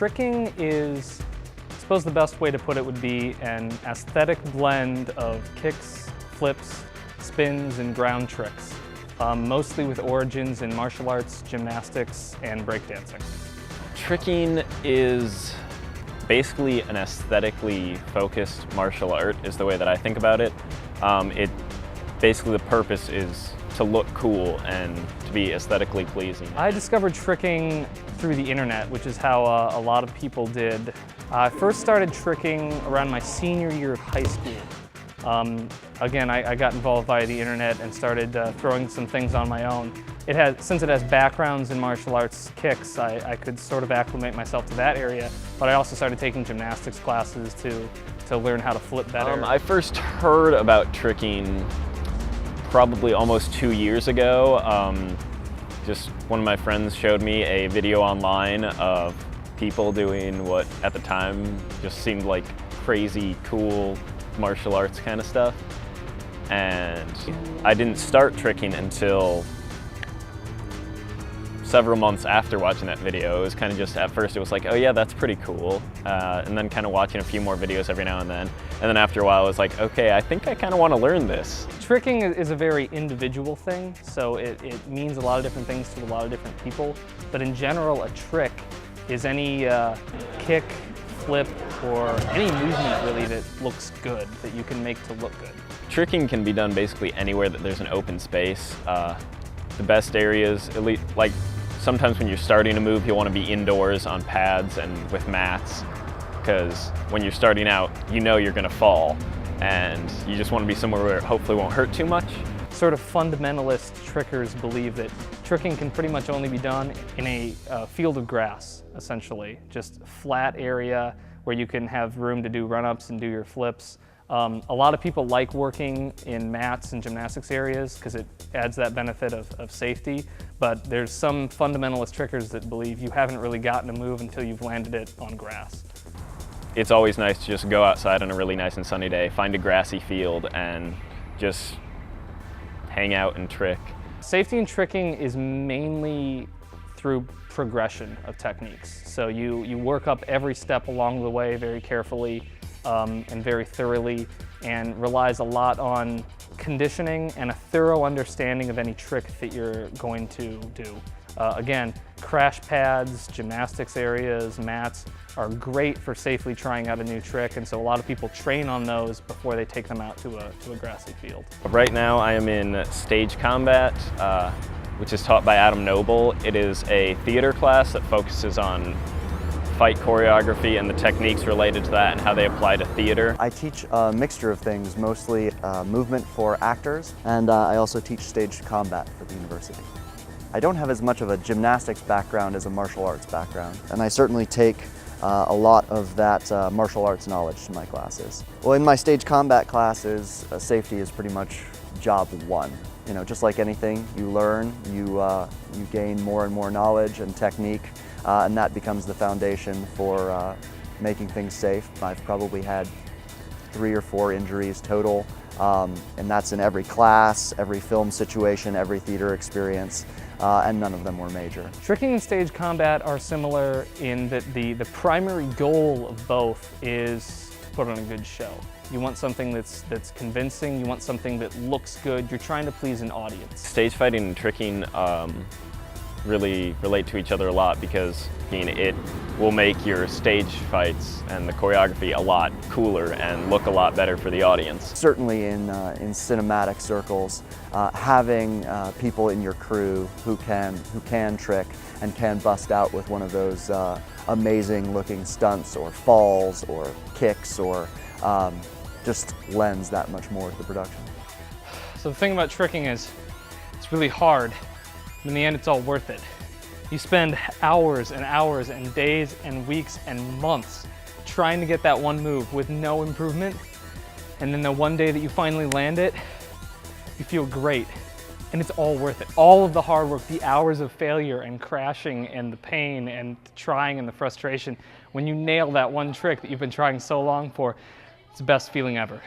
Tricking is, I suppose the best way to put it would be an aesthetic blend of kicks, flips, spins, and ground tricks, mostly with origins in martial arts, gymnastics, and breakdancing. Tricking is basically an aesthetically focused martial art, is the way that I think about it. Basically the purpose is to look cool and to be aesthetically pleasing. I discovered tricking through the internet, which is how a lot of people did. I first started tricking around my senior year of high school. Again, I got involved via the internet and started throwing some things on my own. Since it has backgrounds in martial arts kicks, I could sort of acclimate myself to that area, but I also started taking gymnastics classes to learn how to flip better. I first heard about tricking probably almost 2 years ago. Just one of my friends showed me a video online of people doing what at the time just seemed like crazy cool martial arts kind of stuff. And I didn't start tricking until several months after watching that video. It was kind of just, at first it was like, oh yeah, that's pretty cool. And then kind of watching a few more videos every now and then. And then after a while, I was like, okay, I think I kind of want to learn this. Tricking is a very individual thing, so it means a lot of different things to a lot of different people. But in general, a trick is any kick, flip, or any movement really that looks good, that you can make to look good. Tricking can be done basically anywhere that there's an open space. The best areas, at least, like sometimes when you're starting a move, you'll want to be indoors on pads and with mats, because when you're starting out, you know you're going to fall, and you just want to be somewhere where it hopefully won't hurt too much. Sort of fundamentalist trickers believe that tricking can pretty much only be done in a field of grass, essentially. Just flat area where you can have room to do run-ups and do your flips. A lot of people like working in mats and gymnastics areas because it adds that benefit of safety, but there's some fundamentalist trickers that believe you haven't really gotten a move until you've landed it on grass. It's always nice to just go outside on a really nice and sunny day, find a grassy field, and just hang out and trick. Safety in tricking is mainly through progression of techniques. So you work up every step along the way very carefully and very thoroughly, and relies a lot on conditioning and a thorough understanding of any trick that you're going to do. Again, crash pads, gymnastics areas, mats are great for safely trying out a new trick, and so a lot of people train on those before they take them out to a grassy field. Right now I am in stage combat, which is taught by Adam Noble. It is a theater class that focuses on fight choreography and the techniques related to that and how they apply to theater. I teach a mixture of things, mostly movement for actors, and I also teach stage combat for the university. I don't have as much of a gymnastics background as a martial arts background, and I certainly take a lot of that martial arts knowledge to my classes. Well, in my stage combat classes, safety is pretty much job one. You know, just like anything, you learn, you gain more and more knowledge and technique, and that becomes the foundation for making things safe. I've probably had 3 or 4 injuries total, and that's in every class, every film situation, every theater experience, and none of them were major. Tricking and stage combat are similar in that the primary goal of both is to put on a good show. You want something that's convincing, you want something that looks good, you're trying to please an audience. Stage fighting and tricking really relate to each other a lot, because it will make your stage fights and the choreography a lot cooler and look a lot better for the audience. Certainly in cinematic circles, having people in your crew who can trick and can bust out with one of those amazing looking stunts or falls or kicks or just lends that much more to the production. So the thing about tricking is it's really hard. In the end, it's all worth it. You spend hours and hours and days and weeks and months trying to get that one move with no improvement, and then the one day that you finally land it, you feel great, and it's all worth it. All of the hard work, the hours of failure and crashing and the pain and the trying and the frustration, when you nail that one trick that you've been trying so long for, it's the best feeling ever.